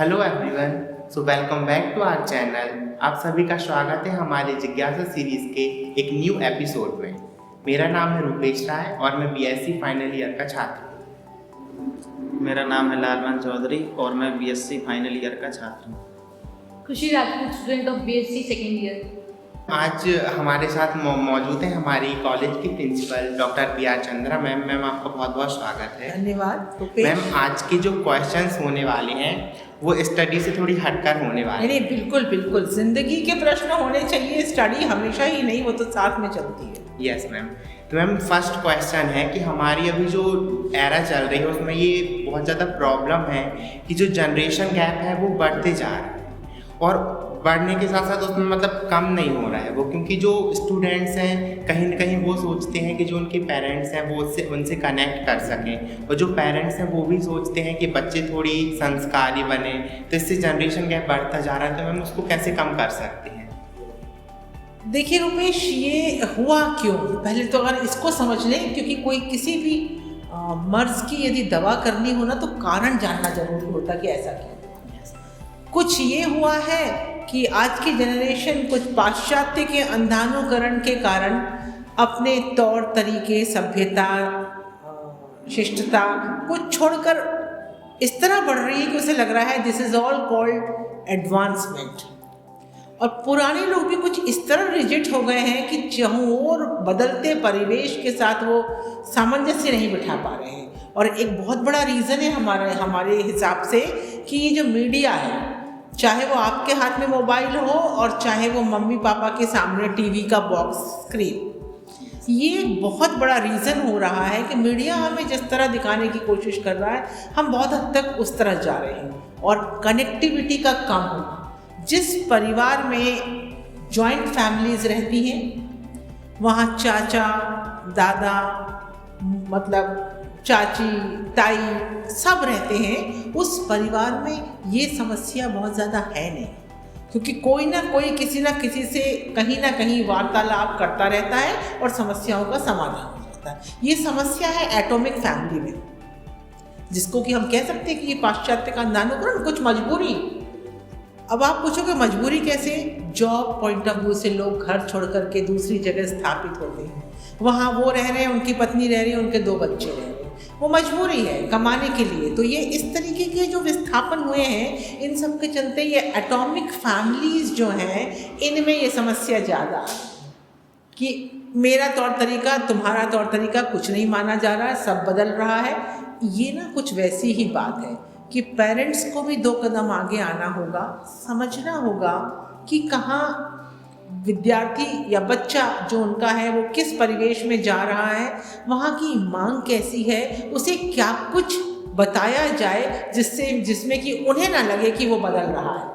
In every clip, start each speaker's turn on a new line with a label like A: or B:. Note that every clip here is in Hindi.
A: Hello everyone, so welcome back to our channel. आप सभी का स्वागत है हमारे जिज्ञासा सीरीज के एक न्यू एपिसोड में। मेरा नाम है रूपेश राय और मैं बीएससी फाइनल ईयर का छात्र हूँ।
B: मेरा नाम है लालमन चौधरी और मैं बीएससी फाइनल ईयर का छात्र हूँ।
C: Khushi Rajput, student of BSc second year.
A: आज हमारे साथ मौजूद है हमारी कॉलेज की principal doctor P R. Chandra ma'am. Ma'am आपका बहुत बहुत स्वागत है।
D: धन्यवाद।
A: मैम आज के जो क्वेश्चंस होने वाले हैं वो स्टडी से थोड़ी हटकर होने वाले
D: नहीं, बिल्कुल बिल्कुल जिंदगी के प्रश्न होने चाहिए, स्टडी हमेशा ही नहीं, वो तो साथ में चलती है।
A: Yes ma'am. तो मैम फर्स्ट क्वेश्चन है कि हमारी अभी जो एरा चल रही है उसमें ये बहुत ज़्यादा प्रॉब्लम है कि जो जनरेशन गैप है वो बढ़ते जा रहा है और बढ़ने के साथ साथ उसमें मतलब कम नहीं हो रहा है वो, क्योंकि जो स्टूडेंट्स हैं कहीं ना कहीं वो सोचते हैं कि जो उनके पेरेंट्स हैं वो उनसे कनेक्ट कर सकें, और जो पेरेंट्स हैं वो भी सोचते हैं कि बच्चे थोड़ी संस्कारी बने, तो इससे जनरेशन गैप बढ़ता जा रहा है। तो मैम उसको कैसे कम कर सकते हैं?
D: देखिए रुपेश, ये हुआ क्यों, पहले तो अगर इसको समझ लें, क्योंकि कोई किसी भी मर्ज की यदि दवा करनी हो ना तो कारण जानना जरूरी होता कि ऐसा क्यों। कुछ ये हुआ है कि आज की जनरेशन कुछ पाश्चात्य के अंधानुकरण के कारण अपने तौर तरीके, सभ्यता, शिष्टता कुछ छोड़कर इस तरह बढ़ रही है कि उसे लग रहा है this is all called advancement. और पुराने लोग भी कुछ इस तरह रिजिड हो गए हैं कि चहुओर बदलते परिवेश के साथ वो सामंजस्य नहीं बिठा पा रहे हैं। और एक बहुत बड़ा रीज़न है हमारे हिसाब से कि ये जो मीडिया है, चाहे वो आपके हाथ में मोबाइल हो और चाहे वो मम्मी पापा के सामने टीवी का बॉक्स स्क्रीन, ये बहुत बड़ा रीज़न हो रहा है कि मीडिया हमें जिस तरह दिखाने की कोशिश कर रहा है हम बहुत हद तक उस तरह जा रहे हैं। और कनेक्टिविटी का कम होना, जिस परिवार में जॉइंट फैमिलीज रहती हैं वहाँ चाचा दादा, मतलब चाची ताई सब रहते हैं, उस परिवार में ये समस्या बहुत ज़्यादा है नहीं, क्योंकि कोई ना कोई किसी ना किसी से कहीं ना कहीं वार्तालाप करता रहता है और समस्याओं का समाधान हो जाता है। ये समस्या है एटॉमिक फैमिली में, जिसको कि हम कह सकते हैं कि ये पाश्चात्य का अंधानुकरण, कुछ मजबूरी। अब आप पूछोगे मजबूरी कैसे? जॉब पॉइंट ऑफ व्यू से लोग घर छोड़ करके दूसरी जगह स्थापित होते हैं, वहाँ वो रह रहे हैं, उनकी पत्नी रह रही है, उनके 2 बच्चे रह रहे हैं, वो मजबूरी है कमाने के लिए। तो ये इस तरीके के जो विस्थापन हुए हैं, इन सब के चलते ये एटॉमिक फैमिलीज जो हैं इनमें ये समस्या ज़्यादा है कि मेरा तौर तरीका तुम्हारा तौर तरीका कुछ नहीं माना जा रहा है, सब बदल रहा है। ये ना कुछ वैसी ही बात है कि पेरेंट्स को भी 2 कदम आगे आना होगा, समझना होगा कि कहाँ विद्यार्थी या बच्चा जो उनका है वो किस परिवेश में जा रहा है, वहाँ की मांग कैसी है, उसे क्या कुछ बताया जाए जिसमें कि उन्हें ना लगे कि वो बदल रहा है।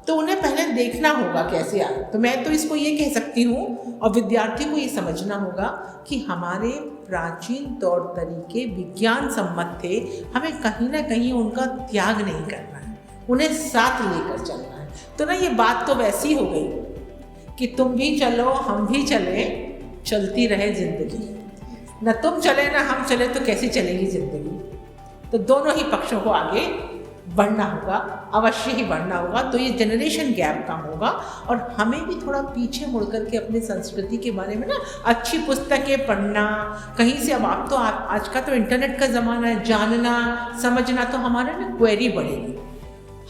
D: तो उन्हें पहले देखना होगा कैसे आए। तो मैं तो इसको ये कह सकती हूँ, और विद्यार्थी को ये समझना होगा कि हमारे प्राचीन तौर तरीके विज्ञान सम्मत थे, हमें कहीं ना कहीं उनका त्याग नहीं करना है, उन्हें साथ लेकर चलना है। तो ना ये बात तो वैसी हो गई कि तुम भी चलो हम भी चले, चलती रहे जिंदगी, न तुम चले ना हम चले तो कैसी चलेगी जिंदगी। तो दोनों ही पक्षों को आगे बढ़ना होगा, अवश्य ही बढ़ना होगा। तो ये जनरेशन गैप कम होगा और हमें भी थोड़ा पीछे मुड़ करके अपनी संस्कृति के बारे में ना अच्छी पुस्तकें पढ़ना, कहीं से अब आप तो आज का तो इंटरनेट का ज़माना है, जानना समझना, तो हमारे ना क्वेरी बढ़ेगी।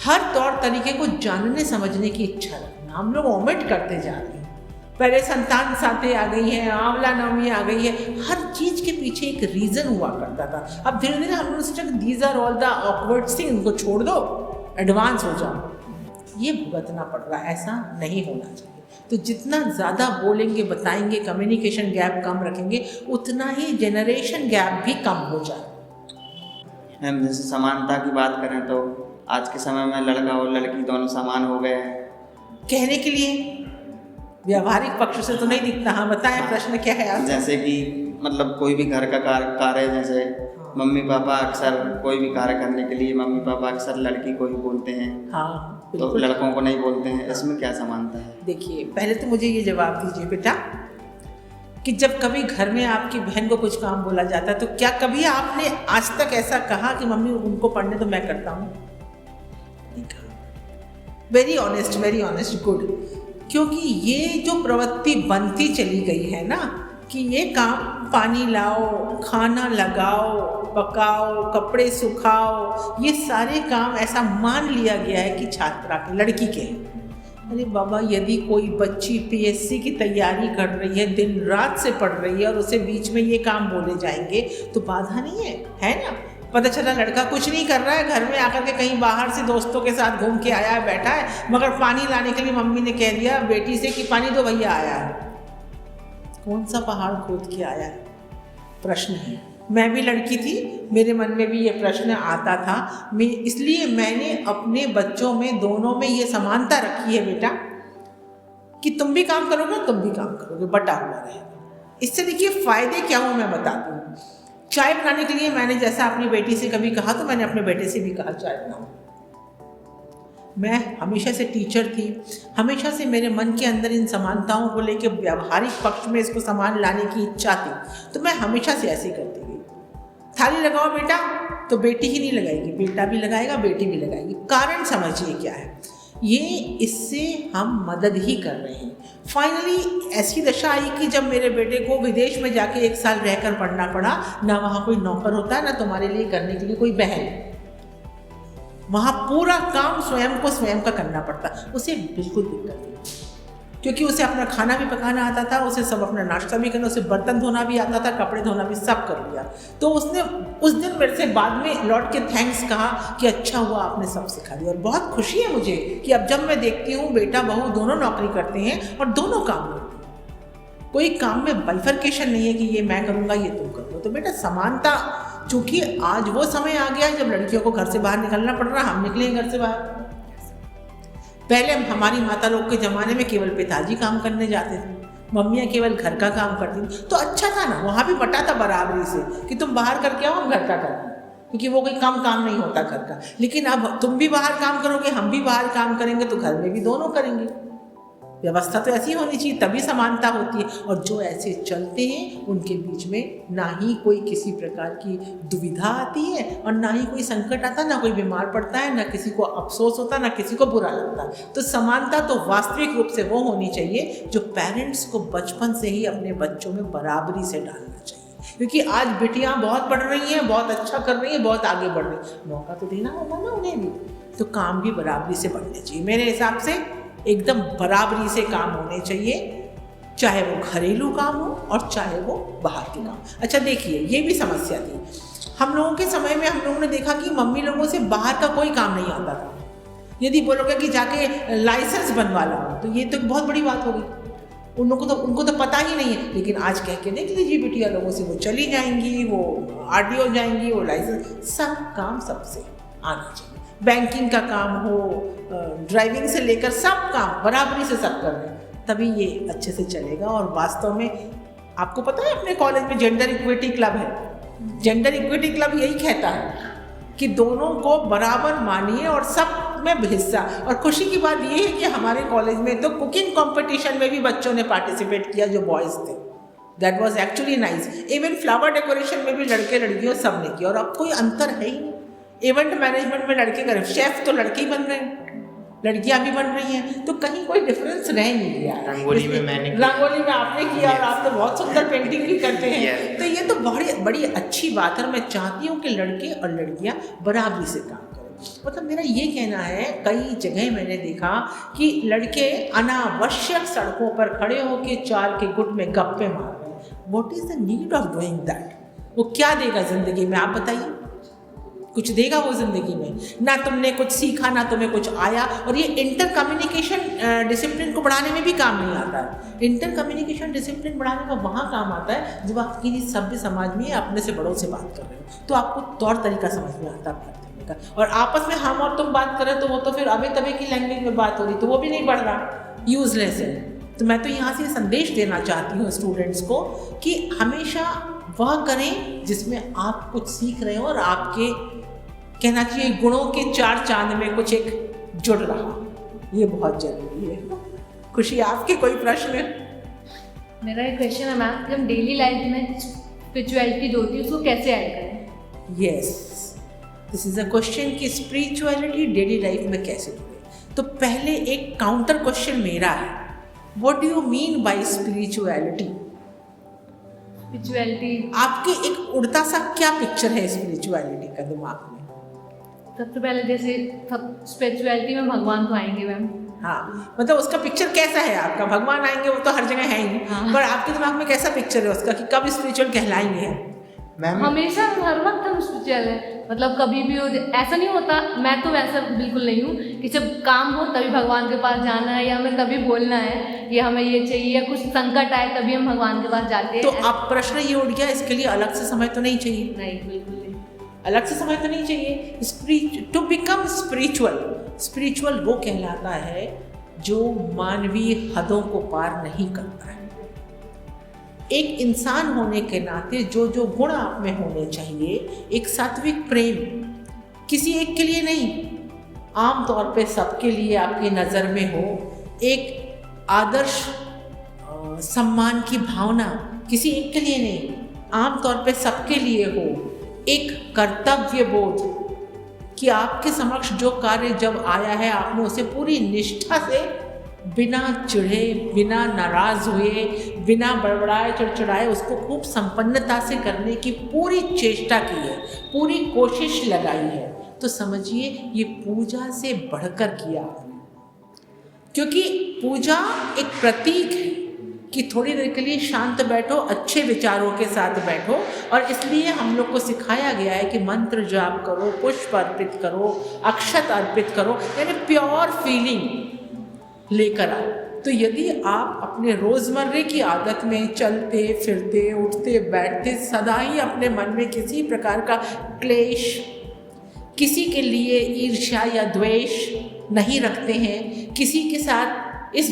D: हर तौर तरीके को जानने समझने की इच्छा रखना, हम लोग ओमिट करते जा रहे हैं। पहले संतान साथी आ गई है, आंवला नवमी आ गई है, हर चीज़ के पीछे एक रीज़न हुआ करता था। अब धीरे धीरे हम लोग सोचा कि these are all the awkward thing, उनको छोड़ दो, एडवांस हो जाओ। ये भुगतना पड़ रहा है, ऐसा नहीं होना चाहिए। तो जितना ज़्यादा बोलेंगे, बताएंगे, कम्युनिकेशन गैप कम रखेंगे, उतना ही जनरेशन गैप भी कम हो जाए।
B: मैम जैसे समानता की बात करें तो आज के समय में लड़का और लड़की दोनों समान हो गए हैं।
D: कहने के लिए व्यावहारिक पक्ष से तो नहीं दिखता। हाँ बताएं, प्रश्न क्या है आपका?
B: जैसे कि मतलब कोई भी घर का कार्य, जैसे मम्मी पापा अक्सर कोई भी कार्य करने के लिए मम्मी पापा अक्सर लड़की को ही बोलते हैं।
D: हाँ
B: तो लड़कों को नहीं बोलते हैं, इसमें क्या समानता है?
D: देखिए, पहले तो मुझे ये जवाब दीजिए बेटा कि जब कभी घर में आपकी बहन को कुछ काम बोला जाता है तो क्या कभी आपने आज तक ऐसा कहा कि मम्मी उनको पढ़ने तो मैं करता हूँ? Very honest, good. क्योंकि ये जो प्रवृत्ति बनती चली गई है ना कि ये काम पानी लाओ, खाना लगाओ, पकाओ, कपड़े सुखाओ, ये सारे काम ऐसा मान लिया गया है कि छात्रा के, लड़की के। अरे बाबा, यदि कोई बच्ची पीएससी की तैयारी कर रही है, दिन रात से पढ़ रही है और उसे बीच में ये काम बोले जाएंगे तो बाधा नहीं है ना? पता चला लड़का कुछ नहीं कर रहा है, घर में आकर के कहीं बाहर से दोस्तों के साथ घूम के आया है, बैठा है, मगर पानी लाने के लिए मम्मी ने कह दिया बेटी से कि पानी दो भैया आया है। कौन सा पहाड़ खोद के आया है? प्रश्न है। मैं भी लड़की थी, मेरे मन में भी ये प्रश्न आता था। इसलिए मैंने अपने बच्चों में दोनों में ये समानता रखी है बेटा कि तुम भी काम करोगे, तुम भी काम करोगे, बटा हुआ रहेगा। इससे देखिए फायदे क्या हो मैं बताती हूँ। चाय बनाने के लिए मैंने जैसा अपनी बेटी से कभी कहा तो मैंने अपने बेटे से भी कहा चाय बनाओ। मैं हमेशा से टीचर थी, हमेशा से मेरे मन के अंदर इन समानताओं को लेकर व्यावहारिक पक्ष में इसको समान लाने की इच्छा थी, तो मैं हमेशा से ऐसे करती गई। थाली लगाओ बेटा, तो बेटी ही नहीं लगाएगी, बेटा भी लगाएगा, बेटी भी लगाएगी। कारण समझिए क्या है ये, इससे हम मदद ही कर रहे हैं। फाइनली ऐसी दशा आई कि जब मेरे बेटे को विदेश में जाके 1 साल रहकर पढ़ना पड़ा, ना वहाँ कोई नौकर होता है, ना तुम्हारे लिए करने के लिए कोई बहन, वहाँ पूरा काम स्वयं को स्वयं का करना पड़ता। उसे बिल्कुल दिक्कत नहीं, क्योंकि उसे अपना खाना भी पकाना आता था, उसे सब अपना नाश्ता भी करना, उसे बर्तन धोना भी आता था, कपड़े धोना भी, सब कर लिया। तो उसने उस दिन मेरे से बाद में लौट के थैंक्स कहा कि अच्छा हुआ आपने सब सिखा दिया। और बहुत खुशी है मुझे कि अब जब मैं देखती हूँ बेटा बहू दोनों नौकरी करते हैं और दोनों काम करते हैं, कोई काम में बाइफर्केशन नहीं है कि ये मैं करूँगा ये तुम करो। तो बेटा समानता, चूँकि आज वो समय आ गया है जब लड़कियों को घर से बाहर निकलना पड़ रहा है, हम निकले घर से बाहर। पहले हमारी माता लोग के ज़माने में केवल पिताजी काम करने जाते थे, मम्मियाँ केवल घर का काम करती थी, तो अच्छा था ना, वहाँ भी बटा था बराबरी से कि तुम बाहर करके आओ, हम घर का करते, क्योंकि वो कोई काम नहीं होता घर का। लेकिन अब तुम भी बाहर काम करोगे, हम भी बाहर काम करेंगे, तो घर में भी दोनों करेंगे। व्यवस्था तो ऐसी होनी चाहिए, तभी समानता होती है। और जो ऐसे चलते हैं उनके बीच में ना ही कोई किसी प्रकार की दुविधा आती है और ना ही कोई संकट आता, ना कोई बीमार पड़ता है, ना किसी को अफसोस होता, ना किसी को बुरा लगता। तो समानता तो वास्तविक रूप से वो होनी चाहिए जो पेरेंट्स को बचपन से ही अपने बच्चों में बराबरी से डालना चाहिए। क्योंकि आज बेटियां बहुत पढ़ रही हैं, बहुत अच्छा कर रही हैं, बहुत आगे बढ़ रही हैं, मौका तो देना होगा ना उन्हें भी, तो काम भी बराबरी से बढ़ने चाहिए। मेरे हिसाब से एकदम बराबरी से काम होने चाहिए, चाहे वो घरेलू काम हो और चाहे वो बाहर के काम। अच्छा देखिए, ये भी समस्या थी हम लोगों के समय में। हम लोगों ने देखा कि मम्मी लोगों से बाहर का कोई काम नहीं आता था। यदि बोलोगे कि जाके लाइसेंस बनवा लो, तो ये तो बहुत बड़ी बात होगी। उनको तो पता ही नहीं है। लेकिन आज कह के देख लीजिए बिटिया लोगों से, वो चली जाएंगी, वो आरटीओ जाएंगी, वो लाइसेंस, सब काम सबसे आना चाहिए। बैंकिंग का काम हो, ड्राइविंग से लेकर सब काम बराबरी से सब कर रहे हैं, तभी ये अच्छे से चलेगा। और वास्तव में आपको पता है अपने कॉलेज में जेंडर इक्विटी क्लब है। जेंडर इक्विटी क्लब यही कहता है कि दोनों को बराबर मानिए और सब में हिस्सा। और खुशी की बात ये है कि हमारे कॉलेज में तो कुकिंग कंपटीशन में भी बच्चों ने पार्टिसिपेट किया जो बॉयज़ थे। That was actually nice. Even flower decoration में भी लड़के लड़कियों सब ने किया, और अब कोई अंतर है ही नहीं। इवेंट मैनेजमेंट में लड़के कर, शेफ तो लड़के ही बन रहे हैं, लड़कियां भी बन रही हैं, तो कहीं कोई डिफरेंस रह नहीं गया।
A: रंगोली में मैंने किया,
D: रंगोली में आपने किया, और आप तो बहुत सुंदर पेंटिंग भी करते हैं। तो ये तो बड़ी अच्छी बात है। मैं चाहती हूँ कि लड़के और लड़कियां बराबरी से काम करें। मतलब मेरा ये कहना है, कई जगह मैंने देखा कि लड़के अनावश्यक सड़कों पर खड़े होकर चार के गुट में गप्पे मार रहे हैं। What is the need of doing that? वो क्या देगा जिंदगी में, आप बताइए? कुछ देगा वो जिंदगी में? ना तुमने कुछ सीखा, ना तुम्हें कुछ आया। और ये इंटर कम्युनिकेशन डिसिप्लिन को बढ़ाने में भी काम नहीं आता है। इंटर कम्युनिकेशन डिसिप्लिन बढ़ाने का वहाँ काम आता है जब आप किसी सभ्य समाज में अपने से बड़ों से बात कर रहे हो, तो आपको तौर तरीका समझ में आता है बात करने का। और आपस में हम और तुम बात करें तो वो तो फिर अबे तबे की लैंग्वेज में बात हो रही, तो वो भी नहीं बढ़ रहा, यूजलेस है। तो मैं तो यहाँ से संदेश देना चाहती हूँ स्टूडेंट्स को कि हमेशा वह करें जिसमें आप कुछ सीख रहे हो और आपके कहना चाहिए गुणों के चार चांद में कुछ एक जुड़ रहा। ये बहुत जरूरी है। खुशी, आपके कोई प्रश्न है?
C: मेरा एक क्वेश्चन है मैम कि हम डेली लाइफ में स्पिरिचुअलिटी जो होती है उसको कैसे ऐड करें?
D: Yes, this is a question कि स्पिरिचुअलिटी डेली लाइफ में कैसे जुड़े। तो पहले एक काउंटर क्वेश्चन मेरा है, what do you mean by spirituality?
C: Spirituality
D: आपके एक उड़ता सा क्या पिक्चर है स्पिरिचुअलिटी का दिमाग में?
C: सबसे पहले जैसे स्पिरिचुअलिटी में भगवान तो आएंगे मैम।
D: हाँ, मतलब उसका पिक्चर कैसा है आपका? भगवान आएंगे वो तो हर जगह है ही,
C: हाँ।
D: पर आपके दिमाग में कैसा पिक्चर है उसका कि कब स्पिरिचुअल कहलाएंगे हम?
A: मैम
C: हमेशा हर वक्त हम स्पिरिचुअल है, मतलब कभी भी हो ऐसा नहीं होता। मैं तो वैसा बिल्कुल नहीं हूँ कि जब काम हो तभी भगवान के पास जाना है, या हमें तभी बोलना है ये हमें ये चाहिए, या कुछ संकट आए तभी हम भगवान के पास जाते हैं।
D: तो अब प्रश्न ये उठ गया, इसके लिए अलग से समय तो नहीं चाहिए?
C: नहीं, बिल्कुल नहीं।
D: अलग से समय तो नहीं चाहिए। टू बिकम स्पिरिचुअल वो कहलाता है जो मानवीय हदों को पार नहीं करता है। एक इंसान होने के नाते जो जो गुण आप में होने चाहिए, एक सात्विक प्रेम, किसी एक के लिए नहीं, आम तौर पे सबके लिए आपकी नज़र में हो, एक आदर्श सम्मान की भावना किसी एक के लिए नहीं, आम तौर पे सबके लिए हो, एक कर्तव्य बोध कि आपके समक्ष जो कार्य जब आया है आपने उसे पूरी निष्ठा से, बिना चिढ़े, बिना नाराज हुए, बिना बड़बड़ाए चिड़चिड़ाए उसको खूब संपन्नता से करने की पूरी चेष्टा की है, पूरी कोशिश लगाई है, तो समझिए ये पूजा से बढ़कर किया। क्योंकि पूजा एक प्रतीक है कि थोड़ी देर के लिए शांत बैठो, अच्छे विचारों के साथ बैठो, और इसलिए हम लोग को सिखाया गया है कि मंत्र जाप करो, पुष्प अर्पित करो, अक्षत अर्पित करो, यानी प्योर फीलिंग लेकर आओ। तो यदि आप अपने रोज़मर्रे की आदत में चलते फिरते उठते बैठते सदा ही अपने मन में किसी प्रकार का क्लेश, किसी के लिए ईर्ष्या या द्वेष नहीं रखते हैं, किसी के साथ इस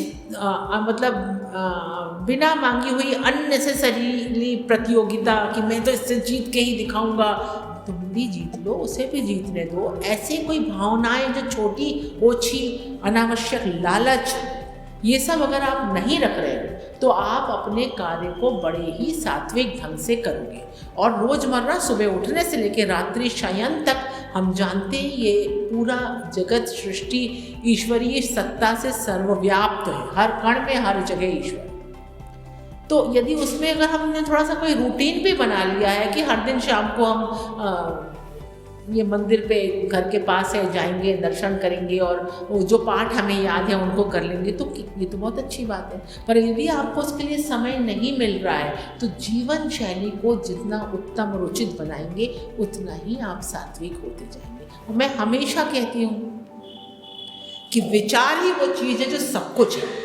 D: बिना मांगी हुई अननेसेसरीली प्रतियोगिता कि मैं तो इससे जीत के ही दिखाऊंगा, तुम भी जीत लो, उसे भी जीतने दो, ऐसे कोई भावनाएं जो छोटी ओछी अनावश्यक लालच, ये सब अगर आप नहीं रख रहे तो आप अपने कार्य को बड़े ही सात्विक ढंग से करोगे। और रोज़मर्रा सुबह उठने से लेकर रात्रि शयन तक हम जानते हैं ये पूरा जगत सृष्टि ईश्वरीय सत्ता से सर्वव्याप्त है, हर कण में हर जगह ईश्वर। तो यदि उसमें अगर हमने थोड़ा सा कोई रूटीन भी बना लिया है कि हर दिन शाम को हम ये मंदिर पे घर के पास है जाएंगे, दर्शन करेंगे और वो जो पाठ हमें याद है उनको कर लेंगे, तो ये तो बहुत अच्छी बात है। पर यदि आपको उसके लिए समय नहीं मिल रहा है तो जीवन शैली को जितना उत्तम और उचित बनाएंगे उतना ही आप सात्विक होते जाएंगे। और मैं हमेशा कहती हूँ कि विचार ही वो चीज़ है जो सब कुछ है।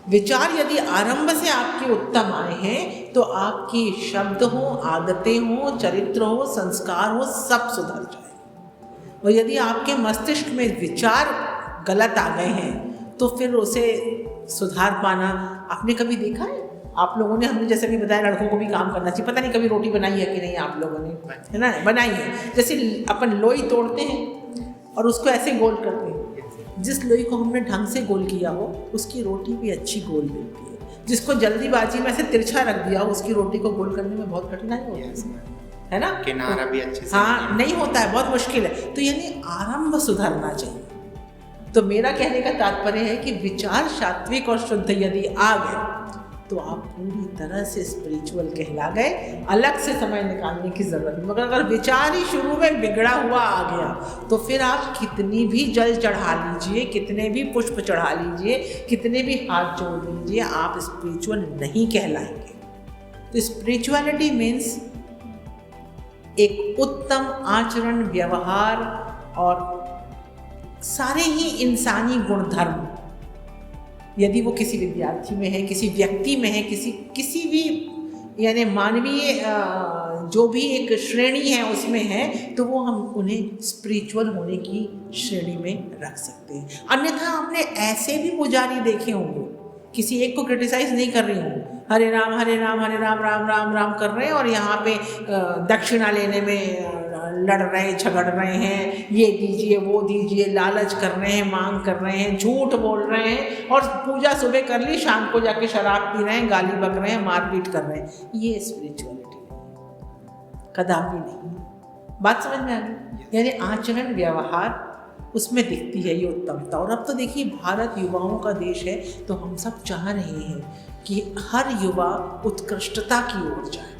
D: विचार यदि आरंभ से आपके उत्तम आए हैं तो आपकी शब्द हो, आदतें हो, चरित्र हो, संस्कार हो, सब सुधर जाए। और यदि आपके मस्तिष्क में विचार गलत आ गए हैं तो फिर उसे सुधार पाना, आपने कभी देखा है? आप लोगों ने, हमने जैसे भी बताया, लड़कों को भी काम करना चाहिए। पता नहीं कभी रोटी बनाई है कि नहीं आप लोगों ने, है ना? बनाई है। जैसे अपन लोई तोड़ते हैं और उसको ऐसे गोल करते हैं, जिस लोई को हमने ढंग से गोल किया हो उसकी रोटी भी अच्छी गोल मिलती है। जिसको जल्दीबाजी में से तिरछा रख दिया हो उसकी रोटी को गोल करने में बहुत कठिनाई होती है ना?
A: किनारा भी अच्छे से
D: हाँ, नहीं होता है, बहुत मुश्किल है। तो यानी आरंभ सुधरना चाहिए। तो मेरा कहने का तात्पर्य है कि विचार सात्विक और शुद्ध यदि आ गए तो आप पूरी तरह से स्पिरिचुअल कहला गए, अलग से समय निकालने की ज़रूरत नहीं। मगर अगर विचार ही शुरू में बिगड़ा हुआ आ गया तो फिर आप कितनी भी जल चढ़ा लीजिए, कितने भी पुष्प चढ़ा लीजिए, कितने भी हाथ जोड़ लीजिए, आप स्पिरिचुअल नहीं कहलाएंगे। तो स्पिरिचुअलिटी मीन्स एक उत्तम आचरण, व्यवहार और सारे ही इंसानी गुणधर्म, यदि वो किसी विद्यार्थी में है, किसी व्यक्ति में है, किसी भी यानी मानवीय जो भी एक श्रेणी है उसमें है, तो वो हम उन्हें स्पिरिचुअल होने की श्रेणी में रख सकते हैं। अन्यथा आपने ऐसे भी पुजारी देखे होंगे, किसी एक को क्रिटिसाइज नहीं कर रही हूँ, हरे राम हरे राम हरे राम राम राम राम कर रहे हैं और यहाँ पे दक्षिणा लेने में लड़ रहे हैं, झगड़ रहे हैं, ये दीजिए वो दीजिए, लालच कर रहे हैं, मांग कर रहे हैं, झूठ बोल रहे हैं, और पूजा सुबह कर ली, शाम को जाके शराब पी रहे हैं, गाली बक रहे हैं, मारपीट कर रहे हैं। ये स्पिरिचुअलिटी कदापि नहीं। बात समझ में आ गई? यानी आचरण व्यवहार उसमें दिखती है ये उत्तमता। और अब तो देखिए भारत युवाओं का देश है, तो हम सब चाह रहे हैं कि हर युवा उत्कृष्टता की ओर जाए,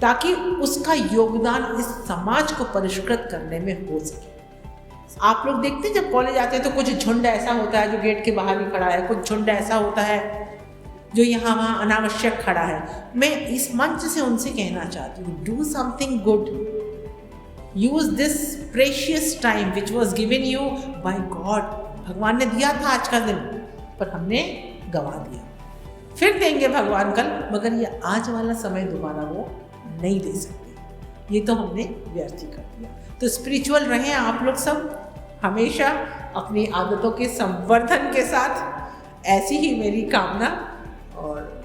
D: ताकि उसका योगदान इस समाज को परिष्कृत करने में हो सके। आप लोग देखते हैं जब कॉलेज आते हैं तो कुछ झुंड ऐसा होता है जो गेट के बाहर ही खड़ा है, कुछ झुंड ऐसा होता है जो यहाँ वहाँ अनावश्यक खड़ा है। मैं इस मंच से उनसे कहना चाहती हूँ, do something good, use this precious time which was given you by God. भगवान ने दिया था आज का दिन, पर हमने गंवा दिया। फिर देंगे भगवान कल, मगर ये आज वाला समय दोबारा वो नहीं दे सकते, ये तो हमने व्यर्थ ही कर दिया। तो स्पिरिचुअल रहें आप लोग सब हमेशा, अपनी आदतों के संवर्धन के साथ, ऐसी ही मेरी कामना। और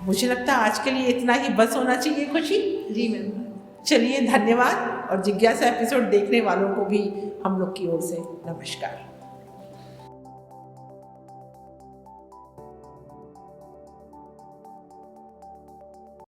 D: मुझे लगता है आज के लिए इतना ही बस होना चाहिए। खुशी
C: जी मैम।
D: चलिए, धन्यवाद। और जिज्ञासा एपिसोड देखने वालों को भी हम लोग की ओर से नमस्कार।